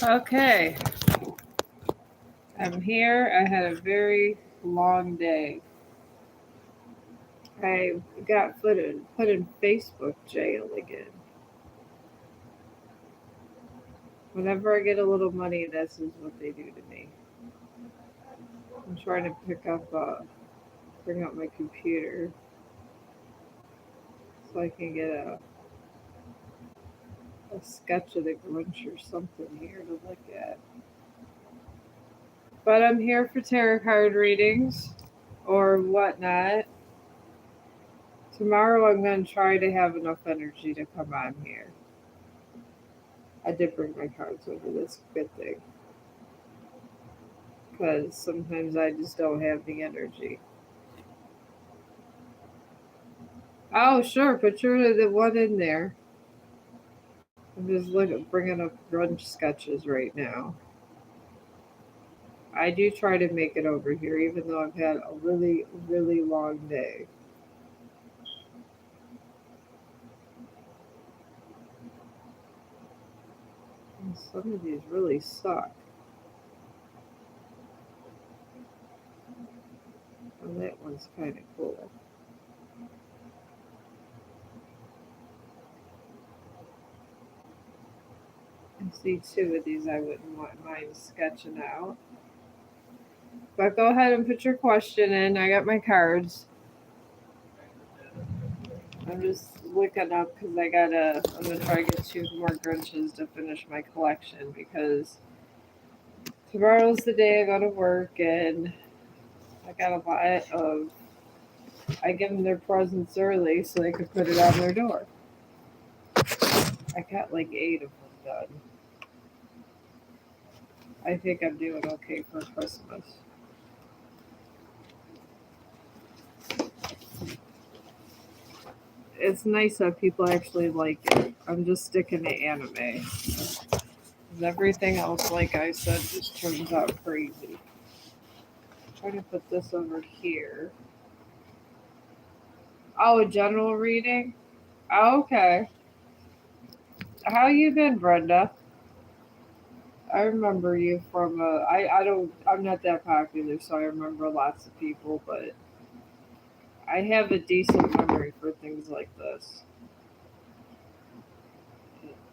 Okay, I'm here. I had a very long day. I got put in Facebook jail again. Whenever I get a little money, this is what they do to me. I'm trying to bring up my computer so I can get a sketch of the Grinch or something here to look at. But I'm here for tarot card readings or whatnot. Tomorrow I'm going to try to have enough energy to come on here. I did bring my cards over. That's a good thing. Because sometimes I just don't have the energy. Oh, sure. Put the one in there. I'm just bringing up grunge sketches right now. I do try to make it over here, even though I've had a really, really long day. And some of these really suck. Oh, that one's kind of cool. I see two of these I wouldn't mind sketching out. But go ahead and put your question in. I got my cards. I'm just looking up because I'm gonna try to get two more Grinches to finish my collection because tomorrow's the day I go to work and I got a lot of. I give them their presents early so they could put it on their door. I got like 8 of them done. I think I'm doing okay for Christmas. It's nice that people actually like it. I'm just sticking to anime. Everything else, like I said, just turns out crazy. Try to put this over here. Oh, a general reading? Oh, okay. How you been, Brenda? I remember you from I'm not that popular, so I remember lots of people, but I have a decent memory for things like this.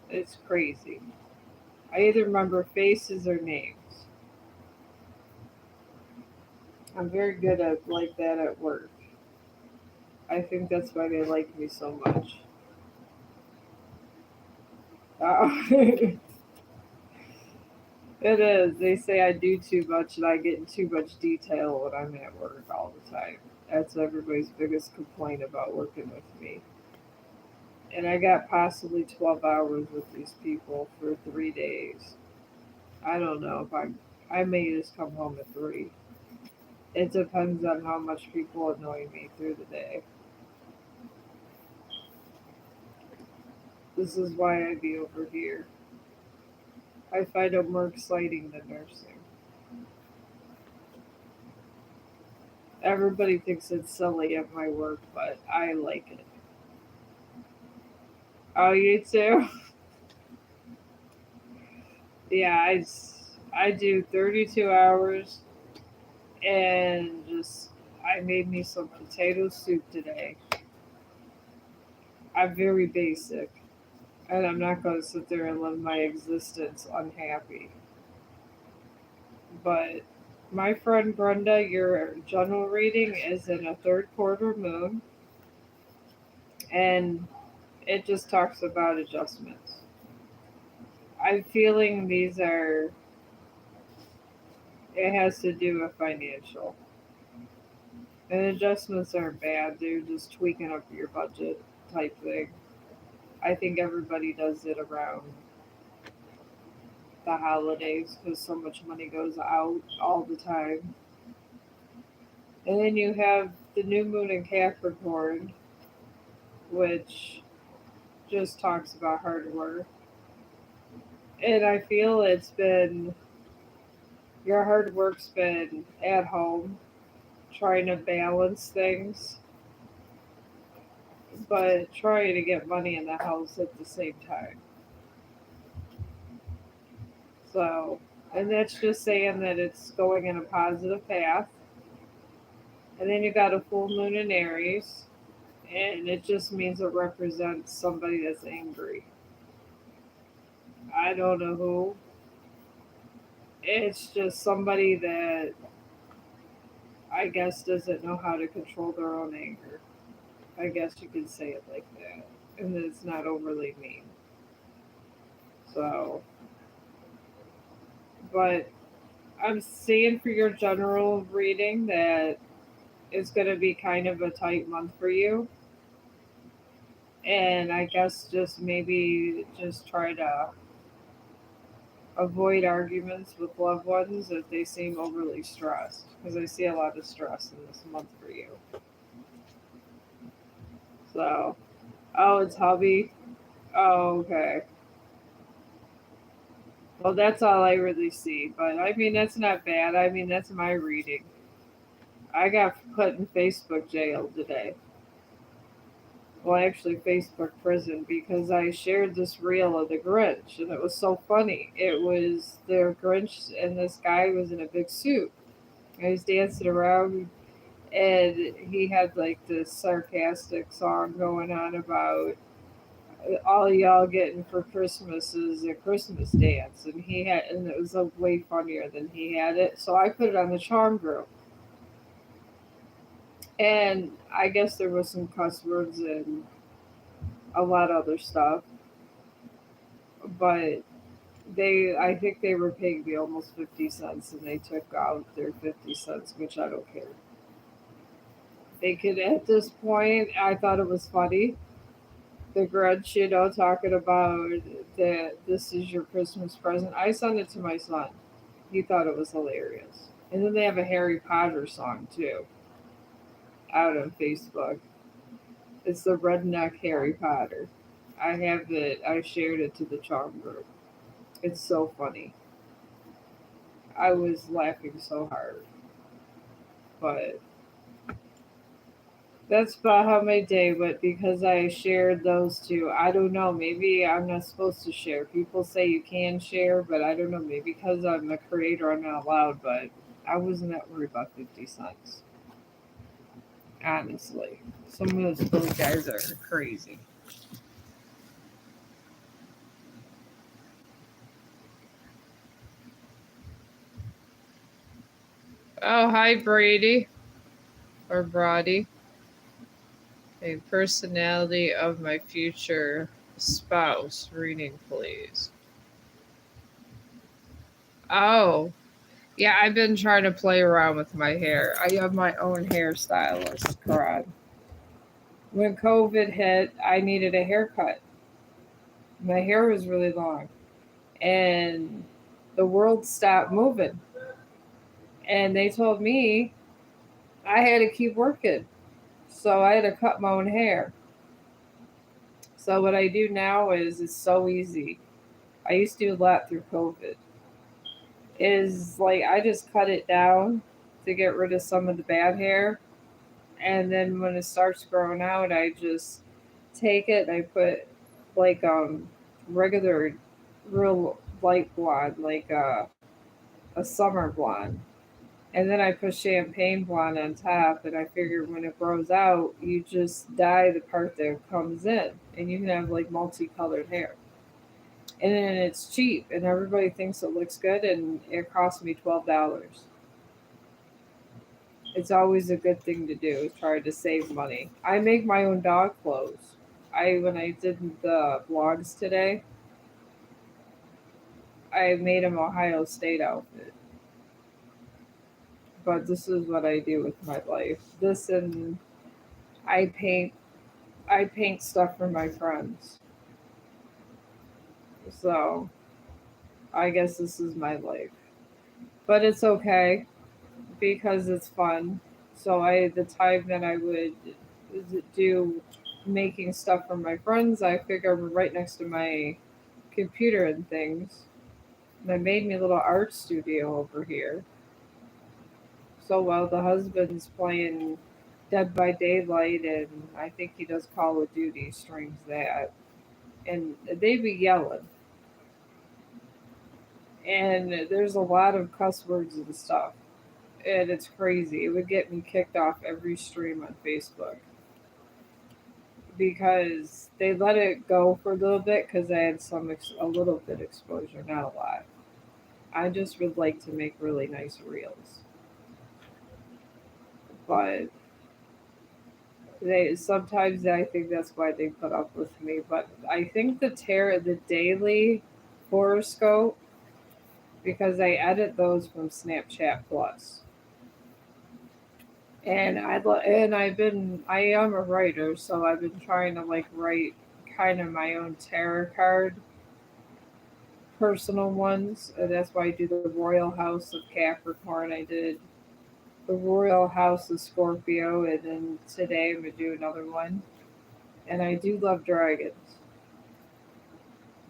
It's crazy. I either remember faces or names. I'm very good at like that at work. I think that's why they like me so much. It is. They say I do too much and I get in too much detail when I'm at work all the time. That's everybody's biggest complaint about working with me. And I got possibly 12 hours with these people for 3 days. I don't know if I may just come home at 3. It depends on how much people annoy me through the day. This is why I be over here. I find it more exciting than nursing. Everybody thinks it's silly at my work, but I like it. Oh, you too? Yeah, I do 32 hours and just I made me some potato soup today. I'm very basic, and I'm not going to sit there and live my existence unhappy. But my friend Brenda, your general reading is in a third quarter moon, and it just talks about adjustments. I'm feeling it has to do with financial. And adjustments aren't bad, they're just tweaking up your budget type thing. I think everybody does it around the holidays because so much money goes out all the time. And then you have the new moon in Capricorn, which just talks about hard work. And I feel your hard work's been at home trying to balance things, but trying to get money in the house at the same time. So, and that's just saying that it's going in a positive path. And then you got a full moon in Aries, and it just means it represents somebody that's angry. I don't know who. It's just somebody that I guess doesn't know how to control their own anger. I guess you could say it like that. And that it's not overly mean. So, but I'm seeing for your general reading that it's going to be kind of a tight month for you. And I guess just maybe just try to avoid arguments with loved ones if they seem overly stressed. Because I see a lot of stress in this month for you. So, oh, it's hubby. Oh, okay. Well, that's all I really see. But I mean, that's not bad. I mean, that's my reading. I got put in Facebook jail today. Well, actually, Facebook prison because I shared this reel of the Grinch, and it was so funny. It was the Grinch, and this guy was in a big suit. He was dancing around, and he had like this sarcastic song going on about all y'all getting for Christmas is a Christmas dance, and he had, and it was way funnier than he had it. So I put it on the Chong group, and I guess there was some cuss words and a lot of other stuff, but I think they were paying me almost 50 cents, and they took out their 50 cents, which I don't care. They could at this point. I thought it was funny. The Grudge, talking about that this is your Christmas present. I sent it to my son. He thought it was hilarious. And then they have a Harry Potter song too out on Facebook. It's the Redneck Harry Potter. I have it. I shared it to the Chong group. It's so funny. I was laughing so hard, but that's about how my day went because I shared those two. I don't know. Maybe I'm not supposed to share. People say you can share, but I don't know. Maybe because I'm a creator, I'm not allowed. But I wasn't that worried about 50 cents. Honestly, some of those guys are crazy. Oh, hi, Brady or Brody. A personality of my future spouse. Reading, please. Oh, yeah, I've been trying to play around with my hair. I have my own hairstylist, Karan. When COVID hit, I needed a haircut. My hair was really long, and the world stopped moving. And they told me I had to keep working. So I had to cut my own hair. So what I do now is it's so easy. I used to do a lot through COVID. Is like I just cut it down to get rid of some of the bad hair, and then when it starts growing out, I just take it and I put like regular, real light blonde, like a summer blonde, and then I put champagne blonde on top. And I figure when it grows out, you just dye the part that comes in, and you can have like multicolored hair. And then it's cheap, and everybody thinks it looks good, and it cost me $12. It's always a good thing to do. Try to save money. I make my own dog clothes. I when I did the vlogs today, I made an Ohio State outfit. But this is what I do with my life. This and I paint. I paint stuff for my friends. So I guess this is my life. But it's okay because it's fun. So the time that I would do making stuff for my friends, I figure right next to my computer and things. And I made me a little art studio over here. So while the husband's playing Dead by Daylight, and I think he does Call of Duty, streams that, and they be yelling. and there's a lot of cuss words and stuff, and it's crazy. It would get me kicked off every stream on Facebook because they let it go for a little bit because I had a little bit exposure, not a lot. I just would like to make really nice reels, but they sometimes I think that's why they put up with me. But I think the daily horoscope, because I edit those from Snapchat Plus, and I am a writer, so I've been trying to like write kind of my own tarot card personal ones. That's why I do the Royal House of Capricorn. I did the Royal House of Scorpio, and then today I'm gonna do another one. And I do love dragons.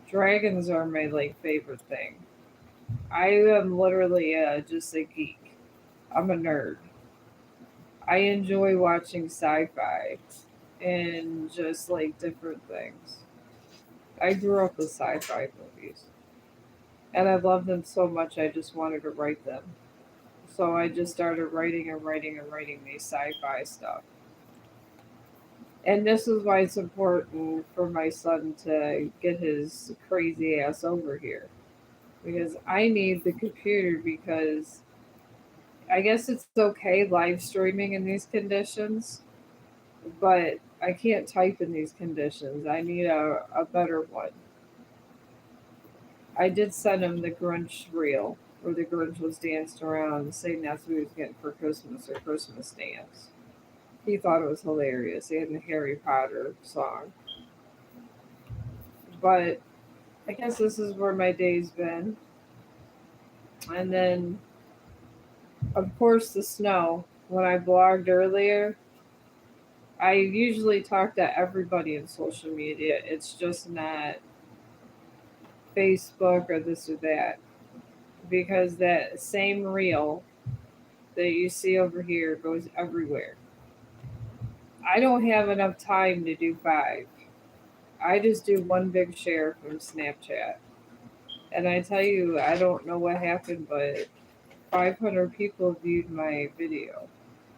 Dragons are my like favorite thing. I am literally just a geek. I'm a nerd. I enjoy watching sci-fi and just like different things. I grew up with sci-fi movies, and I love them so much. I just wanted to write them. So I just started writing and writing and writing these sci-fi stuff. And this is why it's important for my son to get his crazy ass over here, because I need the computer because I guess it's okay live streaming in these conditions, but I can't type in these conditions. I need a better one. I did send him the Grinch reel where the Grinch was dancing around saying that's what he was getting for Christmas or Christmas dance. He thought it was hilarious. He had the Harry Potter song. But I guess this is where my day's been. And then, of course, the snow. When I blogged earlier, I usually talk to everybody in social media. It's just not Facebook or this or that. Because that same reel that you see over here goes everywhere. I don't have enough time to do five. I just do one big share from Snapchat. And I tell you, I don't know what happened, but 500 people viewed my video.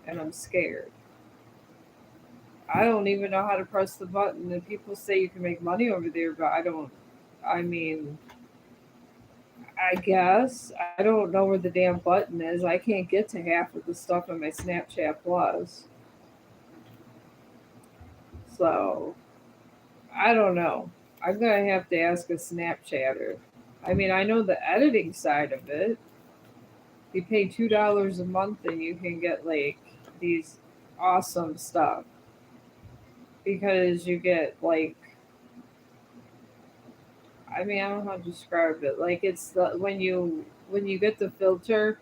And I'm scared. I don't even know how to press the button. And people say you can make money over there, but I don't. I mean, I guess I don't know where the damn button is. I can't get to half of the stuff on my Snapchat Plus. So I don't know. I'm gonna have to ask a Snapchatter. I mean, I know the editing side of it. You pay $2 a month and you can get like these awesome stuff because you get like I mean, I don't know how to describe it. Like it's the when you get the filter,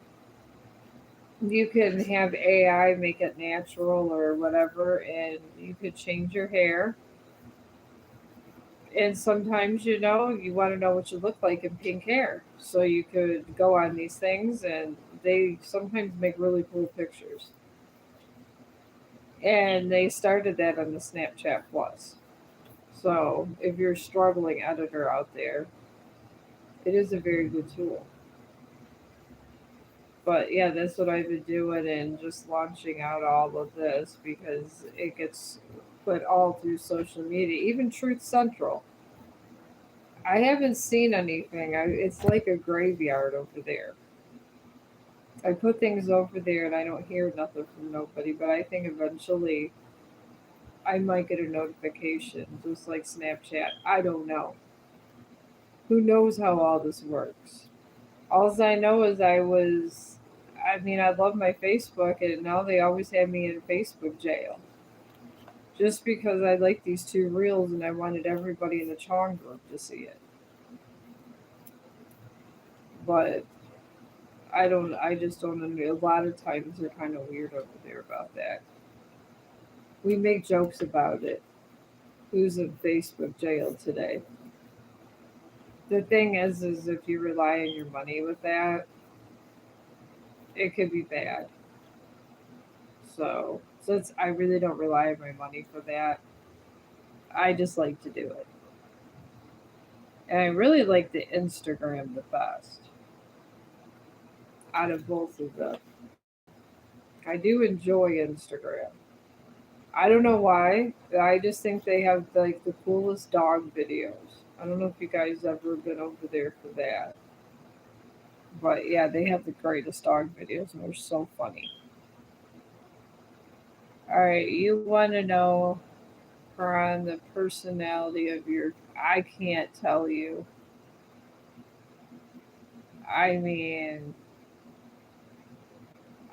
you can have AI make it natural or whatever, and you could change your hair. And sometimes you want to know what you look like in pink hair, so you could go on these things, and they sometimes make really cool pictures. And they started that on the Snapchat Plus. So if you're a struggling editor out there, it is a very good tool. But yeah, that's what I've been doing and just launching out all of this because it gets put all through social media, even Truth Central. I haven't seen anything. It's like a graveyard over there. I put things over there and I don't hear nothing from nobody, but I think eventually I might get a notification, just like Snapchat. I don't know. Who knows how all this works? All I know is I mean, I love my Facebook, and now they always have me in Facebook jail. Just because I like these two reels and I wanted everybody in the Chong group to see it. But I just don't know. A lot of times they're kind of weird over there about that. We make jokes about it. Who's in Facebook jail today? The thing is if you rely on your money with that, it could be bad. So since I really don't rely on my money for that, I just like to do it. And I really like the Instagram the best. out of both of them. I do enjoy Instagram. I don't know why. I just think they have like the coolest dog videos. I don't know if you guys ever been over there for that. But yeah, they have the greatest dog videos and they're so funny. Alright, you wanna know Karan the personality of your I can't tell you. I mean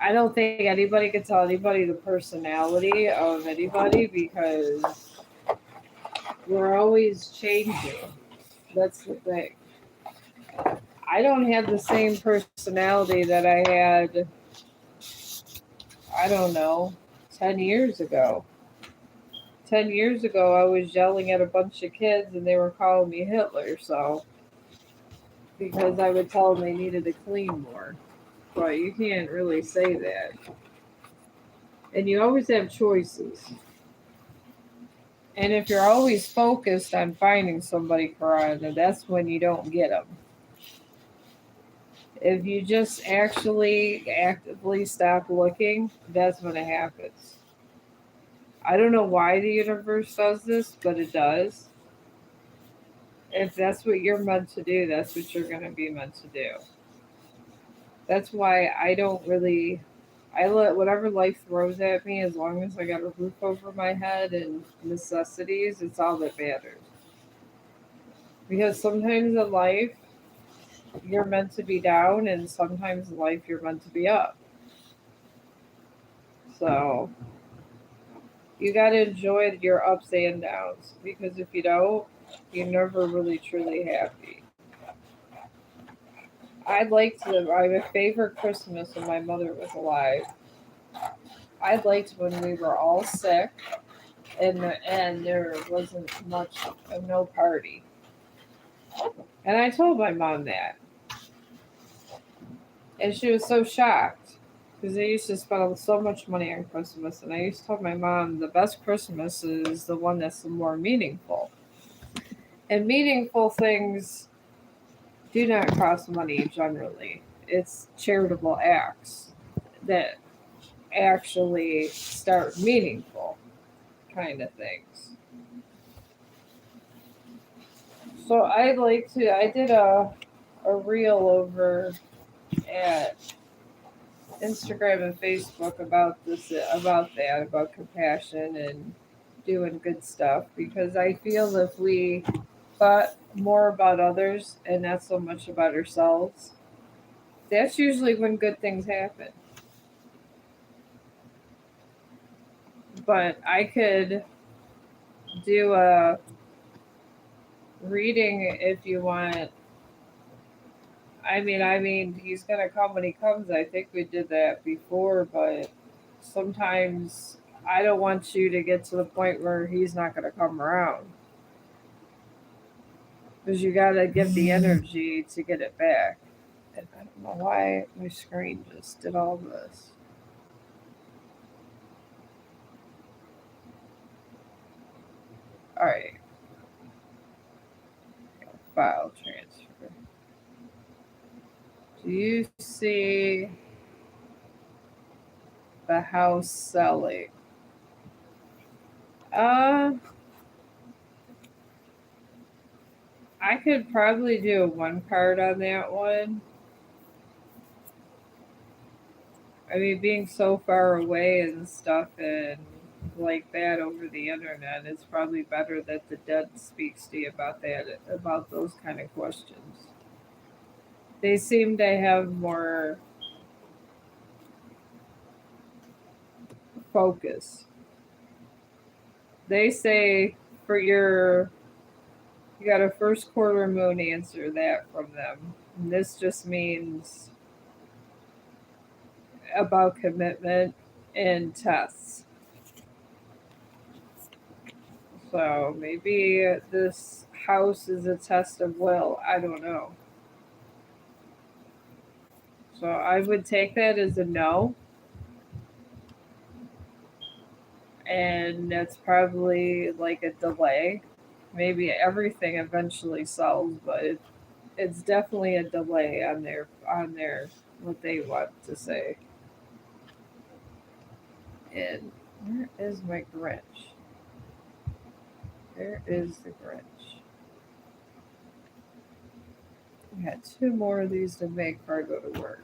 I don't think anybody can tell anybody the personality of anybody because we're always changing. That's the thing. I don't have the same personality that I had, I don't know, 10 years ago. 10 years ago, I was yelling at a bunch of kids and they were calling me Hitler, so because I would tell them they needed to clean more. But you can't really say that. And you always have choices. And if you're always focused on finding somebody, Karana, that's when you don't get them. If you just actually actively stop looking, that's when it happens. I don't know why the universe does this, but it does. If that's what you're meant to do, that's what you're going to be meant to do. That's why I don't really. I let whatever life throws at me, as long as I got a roof over my head and necessities, it's all that matters. Because sometimes in life, you're meant to be down, and sometimes in life, you're meant to be up. So you got to enjoy your ups and downs because if you don't, you're never really truly happy. I'd like to. My favorite Christmas when my mother was alive. I liked when we were all sick and there wasn't much of no party. And I told my mom that, and she was so shocked because they used to spend so much money on Christmas. And I used to tell my mom the best Christmas is the one that's the more meaningful. And meaningful things do not cost money generally. It's charitable acts that actually start meaningful kind of things. So I did a reel over at Instagram and Facebook about about compassion and doing good stuff because I feel if we thought more about others and not so much about ourselves, that's usually when good things happen. But I could do a reading if you want. I mean, he's gonna come when he comes. I think we did that before, but sometimes I don't want you to get to the point where he's not gonna come around because you gotta give the energy to get it back. And I don't know why my screen just did all this. All right, file transfer. Do you see the house selling? Uh, I could probably do one card on that one. I mean, being so far away and stuff and like that over the internet, it's probably better that the dead speaks to you about about those kind of questions. They seem to have more focus. They say for you got a first quarter moon answer that from them. And this just means about commitment and tests. So maybe this house is a test of will. I don't know. So I would take that as a no. And that's probably like a delay. Maybe everything eventually sells, but it's definitely a delay on their. what they want to say. And where is my Grinch? There is the Grinch. I got two more of these to make before I go to work.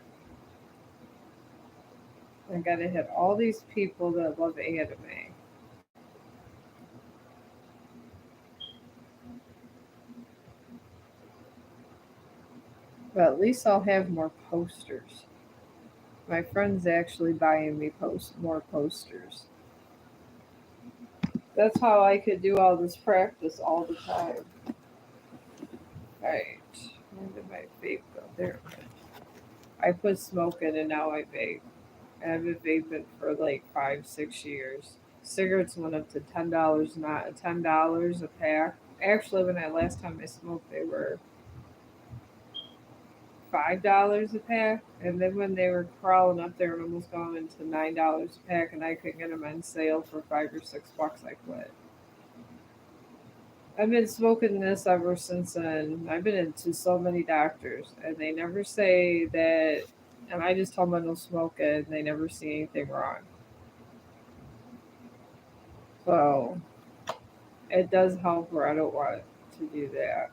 I gotta hit all these people that love anime. But at least I'll have more posters. My friend's actually buying me more posters. That's how I could do all this practice all the time. Alright. Where did my vape go? There it is. I put smoke in and now I vape. I've been vaping for like 5, 6 years. Cigarettes went up to $10, not $10 a pack. Actually, when I last time I smoked, they were $5 a pack, and then when they were crawling up there and almost going into $9 a pack, and I couldn't get them on sale for $5 or $6, I quit. I've been smoking this ever since then. I've been into so many doctors, and they never say that. And I just tell them I don't smoke it, and they never see anything wrong. So it does help, where I don't want to do that.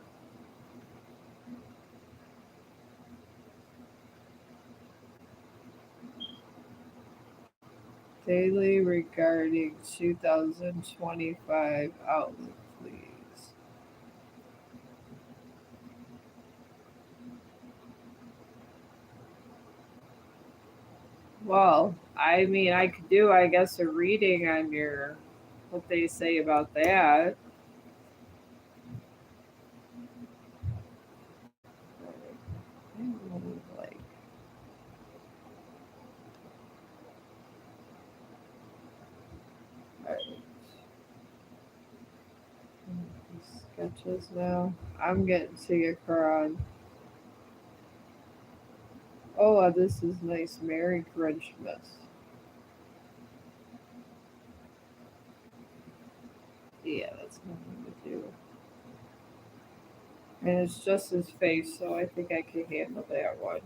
Daily regarding 2025 outlook, please. Well, I mean, I could do, I guess, a reading on your what they say about that. Like, alright, sketches now. I'm getting to your Quran. Oh, this is nice. Merry Christmas. Yeah, that's nothing to do. And it's just his face, so I think I can handle that one.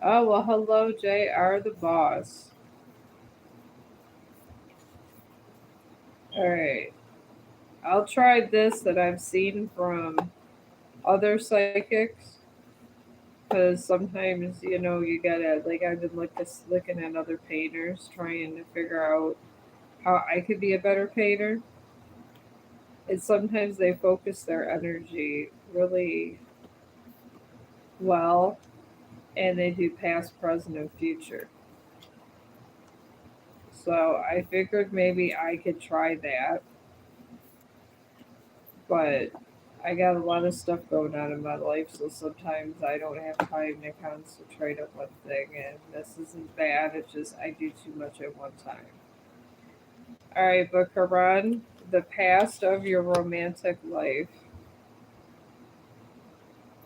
Oh, well, hello, JR the boss. Alright. I'll try this that I've seen from other psychics. Because sometimes, you gotta, like, I've been looking at other painters, trying to figure out how I could be a better painter. And sometimes they focus their energy really well, and they do past, present, and future. So I figured maybe I could try that, but I got a lot of stuff going on in my life, so sometimes I don't have time to concentrate on one thing, and this isn't bad, it's just I do too much at one time. Alright, but Karan, the past of your romantic life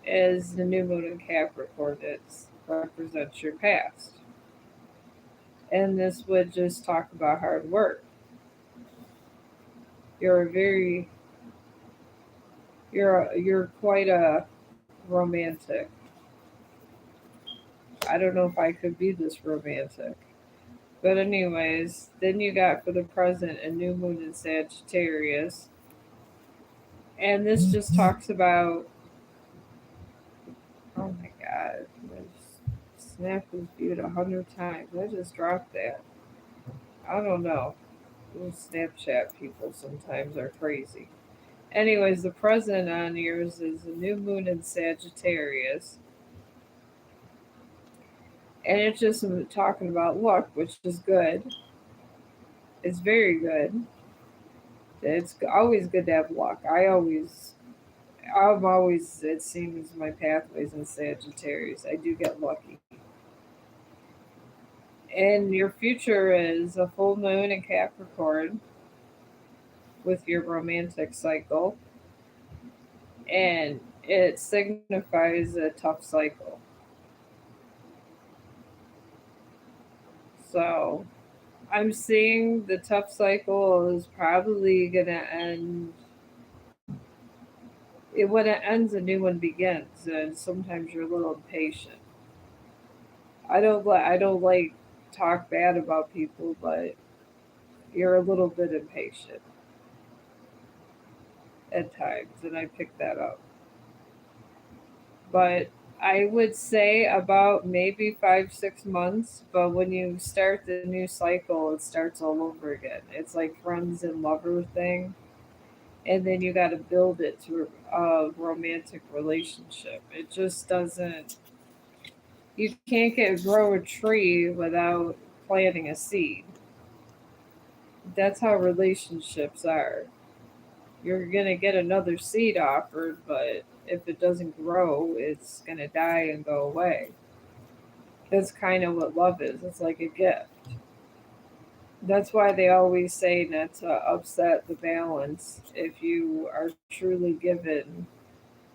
is the new moon in Capricorn. It represents your past. And this would just talk about hard work. You're a very you're quite a romantic. I don't know if I could be this romantic. But anyways, then you got for the present a new moon in Sagittarius. And this just talks about, oh my god, Snap was viewed 100 times. I just dropped that. I don't know. Those Snapchat people sometimes are crazy. Anyways, the present on yours is a new moon in Sagittarius. And it's just talking about luck, which is good. It's very good. It's always good to have luck. I've always, it seems, my pathways in Sagittarius. I do get lucky. And your future is a full moon in Capricorn with your romantic cycle. And it signifies a tough cycle. So I'm seeing the tough cycle is probably going to end When it ends, a new one begins, and sometimes you're a little impatient. I don't like talk bad about people, but you're a little bit impatient at times, and I pick that up. But I would say about maybe 5, 6 months. But when you start the new cycle, it starts all over again. It's like friends and lover thing, and then you got to build it to a romantic relationship. It just doesn't. You can't get grow a tree without planting a seed. That's how relationships are. You're gonna get another seed offered, but if it doesn't grow, it's gonna die and go away. That's kind of what love is. It's like a gift. That's why they always say not to upset the balance. If you are truly given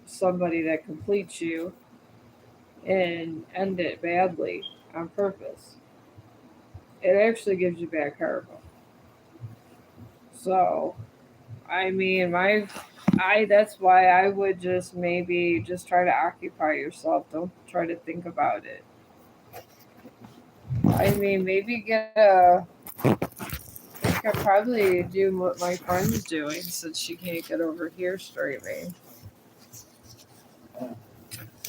somebody that completes you, and end it badly on purpose, it actually gives you bad karma. So, I mean, that's why I would just maybe just try to occupy yourself. Don't try to think about it. I mean, maybe get a. I could probably do what my friend's doing since she can't get over here streaming.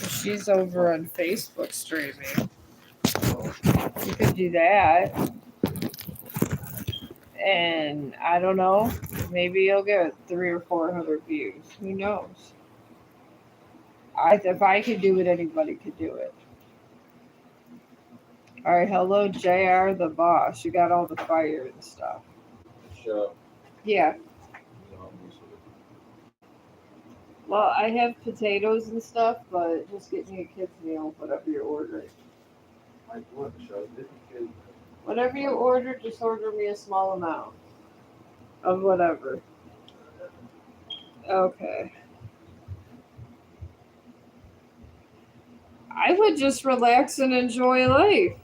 She's over on Facebook streaming. You could do that, and I don't know. Maybe you'll get 300 or 400 views. Who knows? If I could do it, anybody could do it. All right, hello, JR the boss. You got all the fire and stuff. Sure. Yeah. No, Well, I have potatoes and stuff, but just get me a kid's meal, whatever you order. like what? Show different kids. Whatever you order, just order me a small amount of whatever. Okay. I would just relax and enjoy life.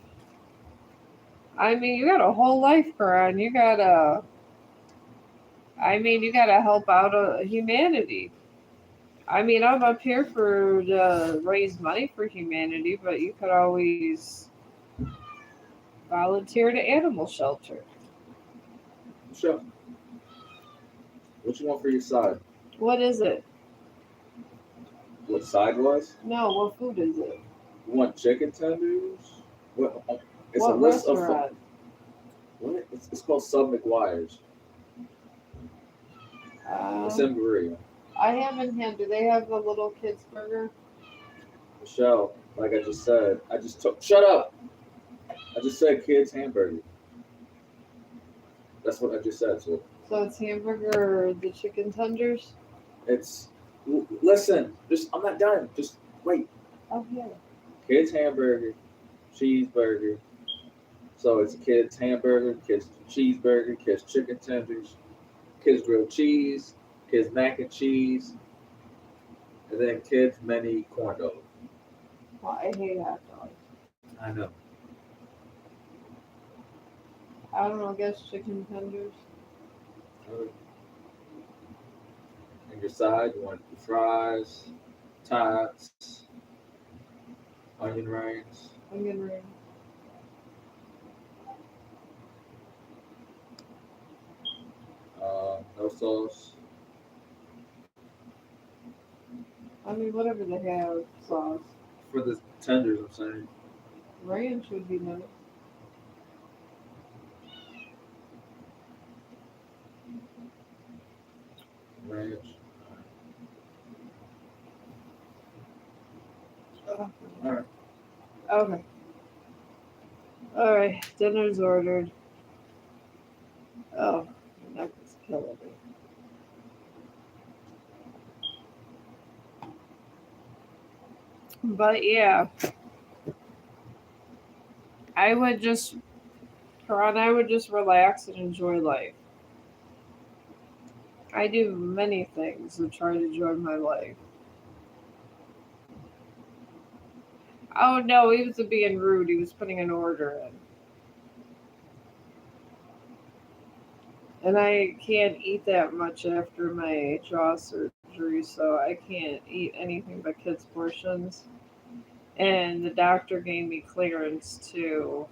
I mean, you got a whole life, Karan. You gotta help out humanity. I mean, I'm up here for to raise money for humanity, but you could always volunteer to animal shelter. Sure. What you want for your side? What is it? What side was? No, what food is it? You want chicken tenders? What? It's a What list of restaurant? what? It's called Sub McGuire's. It's Um, in Berea. I haven't had. Do they have the little kids burger? Michelle, like I just said, I just took. Shut up! I just said kids hamburger. That's what I just said. So So it's hamburger or the chicken tenders? it's. Listen, just I'm not done. Just wait. Oh yeah. Kids hamburger, cheeseburger. So it's kids hamburger, kids cheeseburger, kids chicken tenders, kids grilled cheese, kids mac and cheese, and then kids mini corn dog. Well, I hate hot dogs. I know. I don't know. I guess chicken tenders. And your side, you want the fries, tots, onion rings, Onion ring. no sauce. I mean, whatever they have sauce. For the tenders, I'm saying. Ranch would be nice. Ranch. Oh, All right. okay. All right. Dinner's ordered. Oh, my neck is killing me. But yeah, I would just, Karan, I would just relax and enjoy life. I do many things to try to enjoy my life. Oh no, he was being rude. He was putting an order in. And I can't eat that much after my jaw surgery. surgery, so I can't eat anything but kids' portions. And the doctor gave me clearance to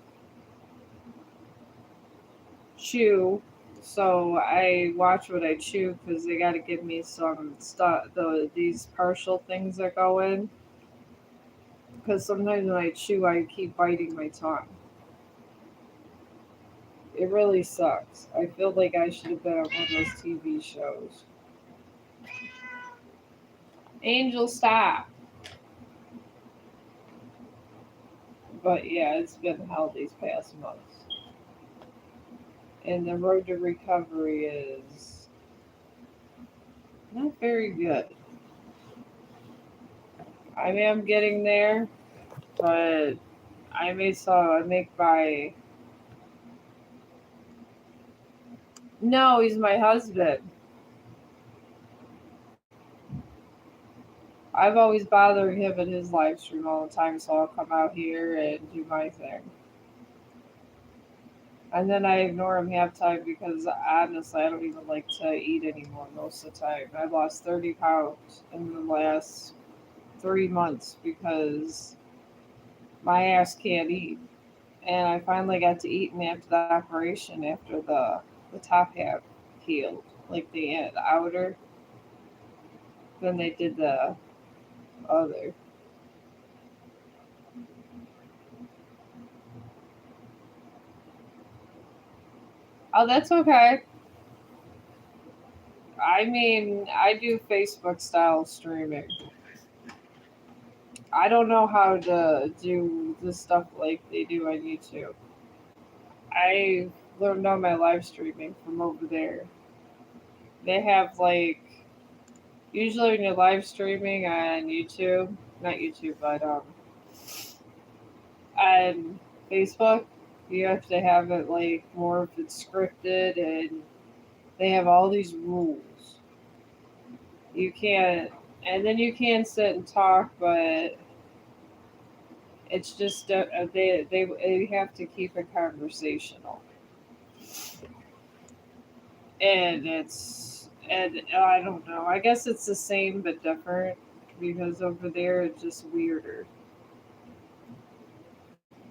chew, so I watch what I chew because they got to give me some stuff, these partial things that go in. Because sometimes when I chew, I keep biting my tongue. It really sucks. I feel like I should have been on one of those TV shows. Angel, stop. But yeah, it's been hell these past months. And the road to recovery is not very good. I mean, I'm getting there, but I make by. No, he's my husband. I've always bothered him in his live stream all the time, so I'll come out here and do my thing. And then I ignore him half time because honestly, I don't even like to eat anymore most of the time. I lost 30 pounds in the last 3 months because my ass can't eat. And I finally got to eating after the operation, after the top half healed, like the outer. Then they did the other. Oh, that's okay. I mean, I do Facebook style streaming. I don't know how to do the stuff like they do on YouTube. I learned all my live streaming from over there. They have like usually when you're live streaming on YouTube, not YouTube, but on Facebook, you have to have it like more if it's scripted, and they have all these rules. You can't, and then you can sit and talk, but it's just they have to keep it conversational, and I don't know. I guess it's the same but different because over there it's just weirder.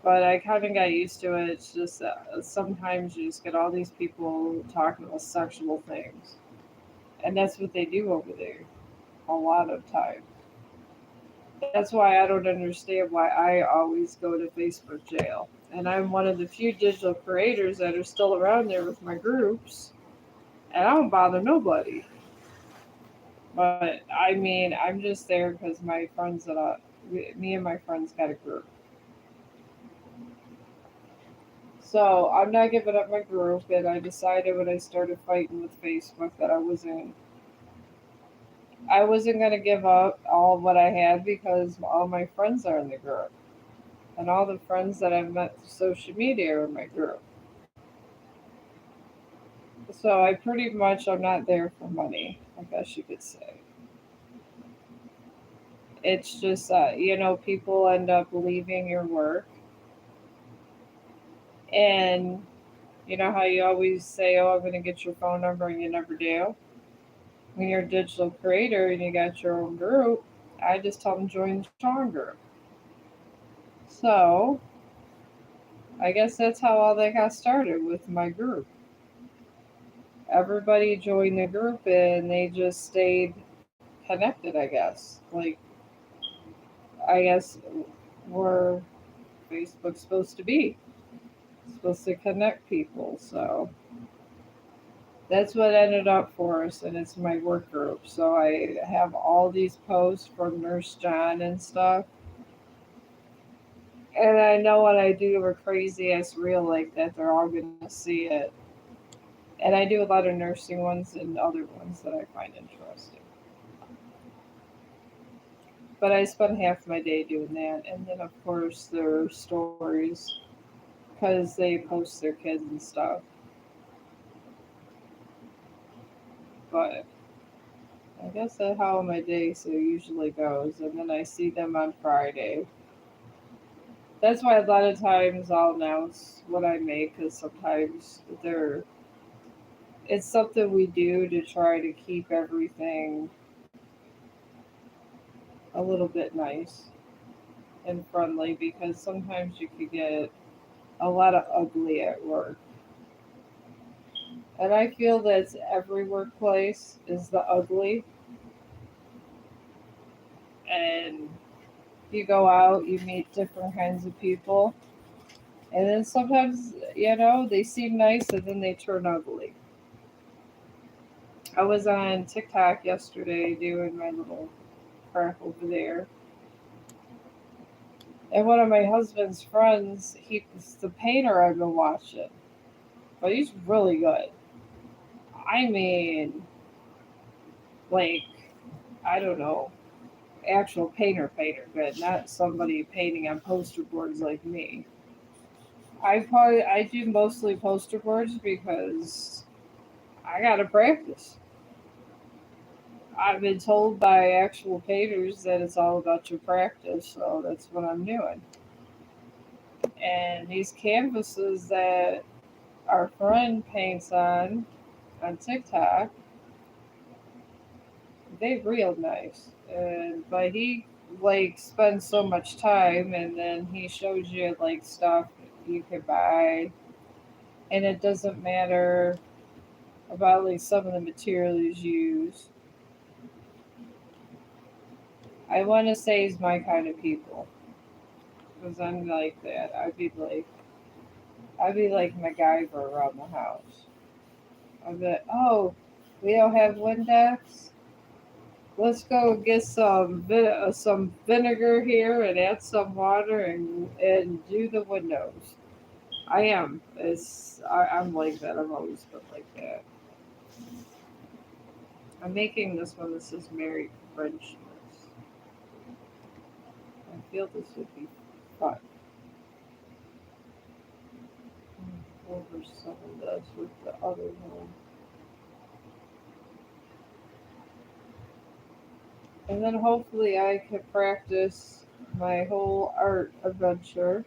But I kind of got used to it. It's just sometimes you just get all these people talking about sexual things, and that's what they do over there a lot of times. That's why I don't understand why I always go to Facebook jail. And I'm one of the few digital creators that are still around there with my groups, and I don't bother nobody. But I mean, I'm just there because my friends me and my friends got a group. So I'm not giving up my group, and I decided when I started fighting with Facebook that I wasn't gonna give up all of what I had because all my friends are in the group, and all the friends that I've met through social media are in my group. So I pretty much I'm not there for money, I guess you could say. It's just people end up leaving your work, and you know how you always say, "Oh, I'm gonna get your phone number," and you never do. When you're a digital creator and you got your own group, I just tell them join the Chong group. So I guess that's how all that got started with my group. Everybody joined the group and they just stayed connected, I guess. Like, I guess where Facebook's supposed to be. It's supposed to connect people. So that's what ended up for us, and it's my work group. So I have all these posts from Nurse John and stuff. And I know when I do a crazy ass reel like that, they're all gonna see it. And I do a lot of nursing ones and other ones that I find interesting. But I spend half my day doing that, and then of course their stories because they post their kids and stuff. But I guess that's how my day so usually goes, and then I see them on Friday. That's why a lot of times I'll announce what I make because sometimes they're it's something we do to try to keep everything a little bit nice and friendly because sometimes you could get a lot of ugly at work. And I feel that every workplace is the ugly. And you go out, you meet different kinds of people. And then sometimes, they seem nice and then they turn ugly. I was on TikTok yesterday doing my little crap over there. And one of my husband's friends, he's the painter I've been watching. But he's really good. I mean, like, I don't know, actual painter good, not somebody painting on poster boards like me. I do mostly poster boards because I gotta practice. I've been told by actual painters that it's all about your practice, so that's what I'm doing. And these canvases that our friend paints on TikTok, they real nice. And but he like spends so much time, and then he shows you like stuff you could buy, and it doesn't matter about like some of the materials used. I want to say he's my kind of people because I'm like that. I'd be like MacGyver around the house. I'd be like, oh, we don't have Windex. Let's go get some vinegar here and add some water and do the windows. I am. I'm like that. I've always been like that. I'm making this one. This is Merry Christmas. I feel this would be fun. Over some of this with the other one. And then hopefully I can practice my whole art adventure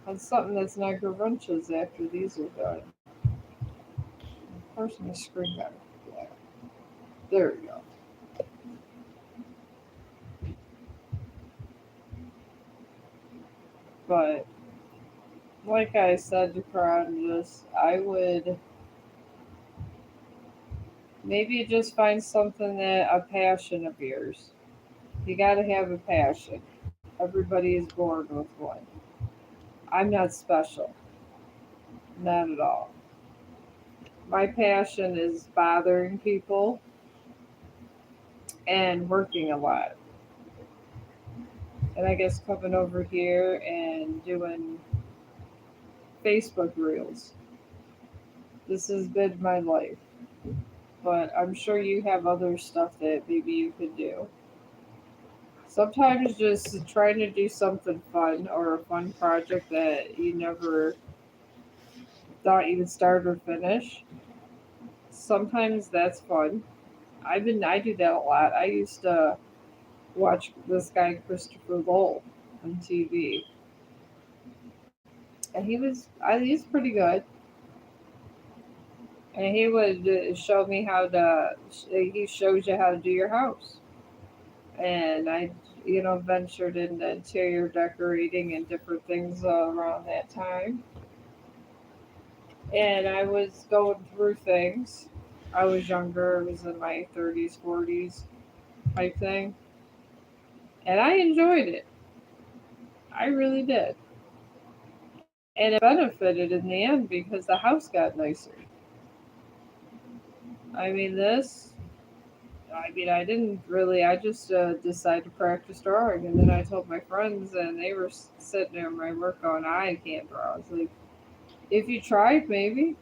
on something that's not grunches after these are done. Of course, my screen got black. There we go. But like I said to Carandus, I would maybe just find something that a passion of yours. You got to have a passion. Everybody is born with one. I'm not special, not at all. My passion is bothering people and working a lot. And I guess coming over here and doing Facebook reels. This has been my life. But I'm sure you have other stuff that maybe you could do. Sometimes just trying to do something fun or a fun project that you never thought you would start or finish. Sometimes that's fun. I do that a lot. I used to watch this guy Christopher Lowell on TV, and he's pretty good, and he would show me how to. He shows you how to do your house, and I, ventured into interior decorating and different things around that time, and I was going through things. I was younger. I was in my 30s, 40s type thing, and I enjoyed it. I really did. And it benefited in the end because the house got nicer. I mean, I didn't really, I just decided to practice drawing. And then I told my friends, and they were sitting there in my work going, I can't draw. I was like, if you tried, maybe.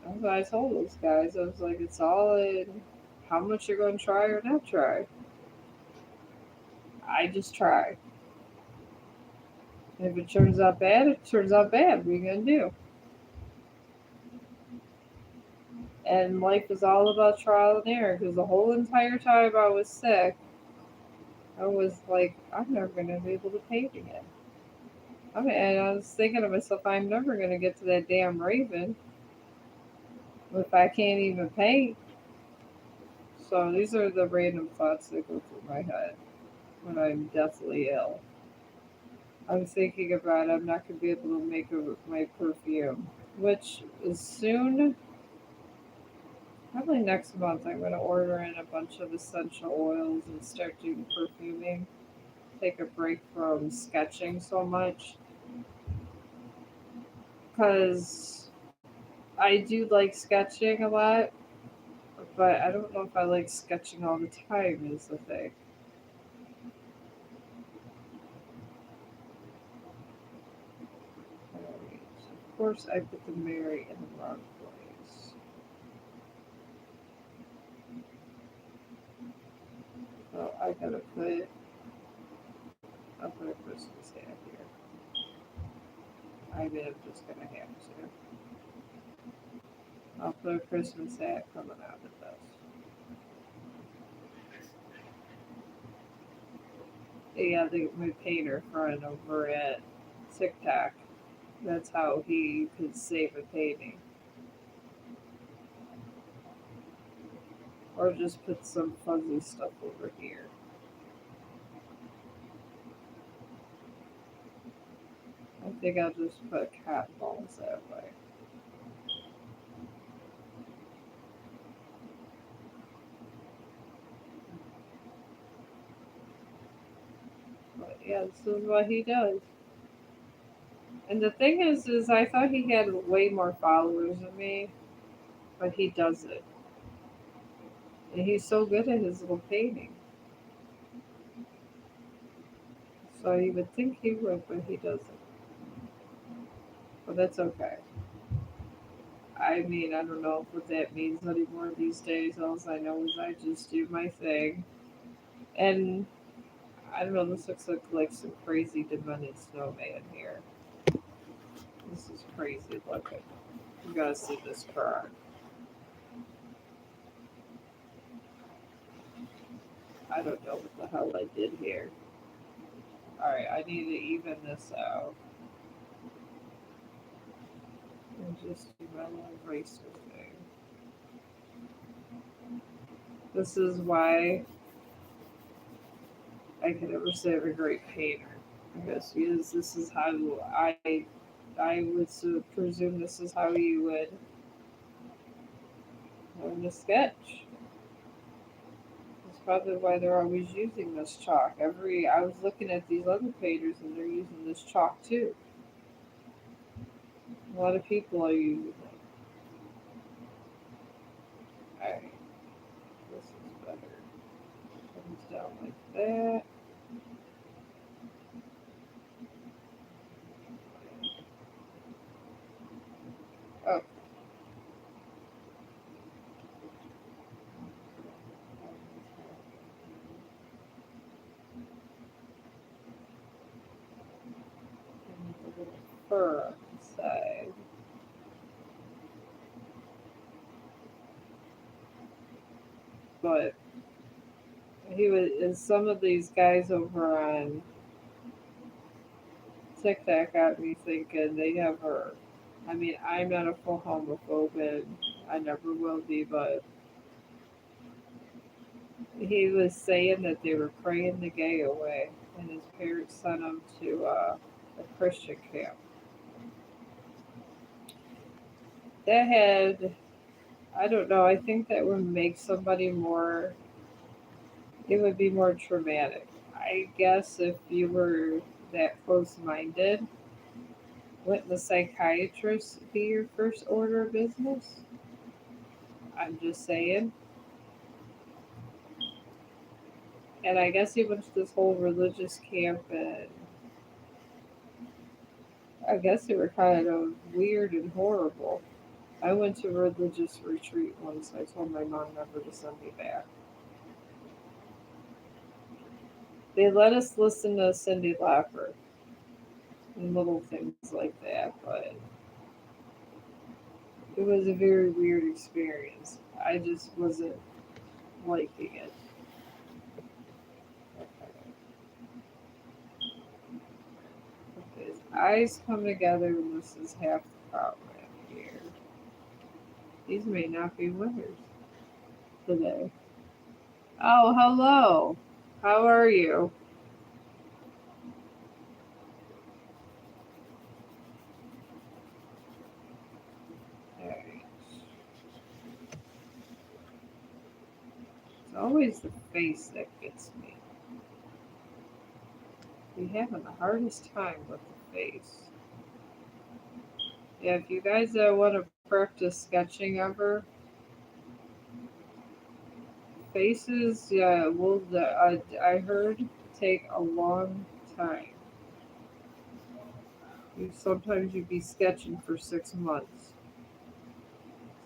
That's what I told those guys. I was like, it's all in how much you're going to try or not try. I just try. And if it turns out bad, it turns out bad. What are you going to do? And life is all about trial and error because the whole entire time I was sick, I was like, I'm never going to be able to paint again. And I was thinking to myself, I'm never going to get to that damn Raven if I can't even paint. So these are the random thoughts that go through my head. when I'm deathly ill. I'm thinking about I'm not going to be able to make my perfume, which is soon. Probably next month, I'm going to order in a bunch of essential oils and start doing perfuming. Take a break from sketching so much because I do like sketching a lot, but I don't know if I like sketching all the time, is the thing. Alright, of course, I put the Mary in the wrong place. So I gotta put, I'll put a Christmas hat here. I mean, I'm just gonna have to. I'll put a Christmas hat coming out of this. Yeah, my painter friend over at TikTok. That's how he could save a painting. Or just put some fuzzy stuff over here. I think I'll just put cat balls that way. But yeah, this is what he does. And the thing is I thought he had way more followers than me, but he doesn't. And he's so good at his little painting. So you would think he would, but he doesn't. But that's okay. I mean, I don't know what that means anymore these days. All I know is I just do my thing. And I don't know, this looks like some crazy demented snowman here. This is crazy looking. You gotta see this frog. I don't know what the hell I did here. Alright, I need to even this out. And just do my little eraser thing. This is why I can never say I'm a great painter. Because this is how I would presume this is how you would learn to sketch. That's probably why they're always using this chalk. I was looking at these other painters and they're using this chalk too. A lot of people are using it. Alright, this is better. Comes down like that. Oh, and a little fur on the side. But he was and some of these guys over on TikTok got me thinking they have her. I mean, I'm not a full homophobe and I never will be, but he was saying that they were praying the gay away and his parents sent him to a Christian camp. That had, I don't know, I think that would make somebody more, it would be more traumatic. I guess if you were that close minded, wouldn't the psychiatrist be your first order of business? I'm just saying. And I guess he went to this whole religious camp, and I guess they were kind of weird and horrible. I went to a religious retreat once. I told my mom never to send me back. They let us listen to Cindy Lauper and little things like that, but it was a very weird experience. I just wasn't liking it. Okay. Okay, his eyes come together, and this is half the problem here. These may not be winners today. Oh, hello. How are you? always the face that gets me. We having the hardest time with the face. Yeah, if you guys want to practice sketching ever, faces, yeah, will I heard take a long time. Sometimes you'd be sketching for 6 months.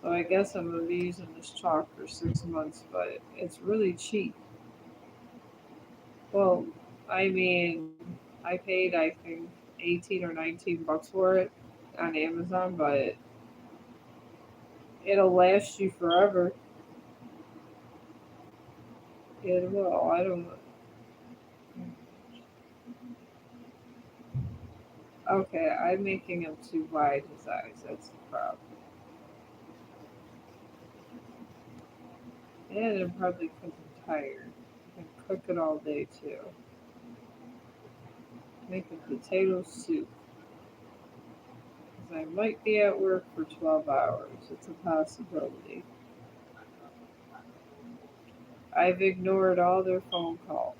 So I guess I'm gonna be using this chalk for 6 months, but it's really cheap. Well, I mean, I paid I think 18 or 19 bucks for it on Amazon, but it'll last you forever. It will. I don't. Okay, I'm making him too wide his eyes. That's the problem. And I'm probably because I'm tired. I'm cooking all day too. Making potato soup. Because I might be at work for 12 hours. It's a possibility. I've ignored all their phone calls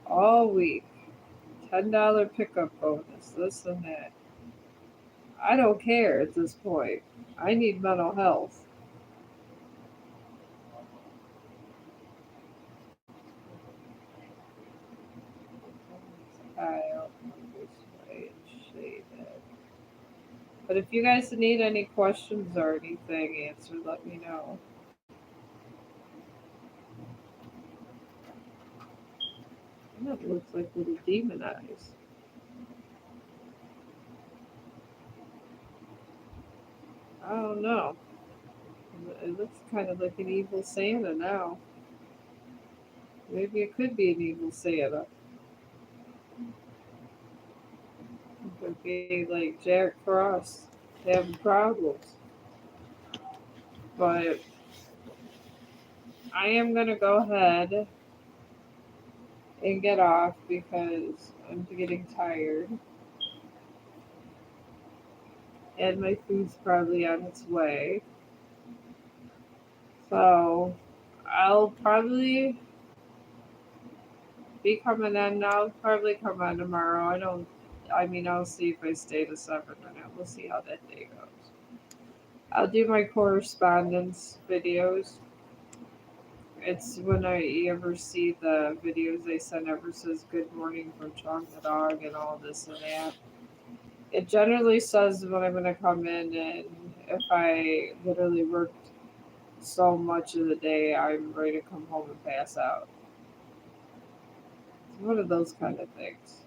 all week. $10 pickup bonus, this and that. I don't care at this point. I need mental health. I don't know this way it's shaded. But if you guys need any questions or anything answered, let me know. That looks like little demon eyes. I don't know. It looks kind of like an evil Santa now. Maybe it could be an evil Santa. It could be like Jack Frost having problems. But I am going to go ahead and get off because I'm getting tired. And my food's probably on its way. So I'll probably be coming in now. I'll probably come on tomorrow. I mean, I'll see if I stay to 7 or not. We'll see how that day goes. I'll do my correspondence videos. It's when I ever see the videos they send ever says good morning from Chong the dog and all this and that. It generally says when I'm going to come in, and if I literally worked so much of the day, I'm ready to come home and pass out. It's one of those kind of things.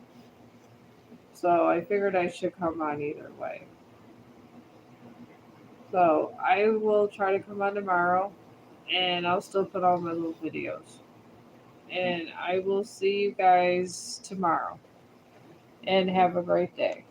So I figured I should come on either way. So I will try to come on tomorrow, and I'll still put on my little videos. And I will see you guys tomorrow. And have a great day.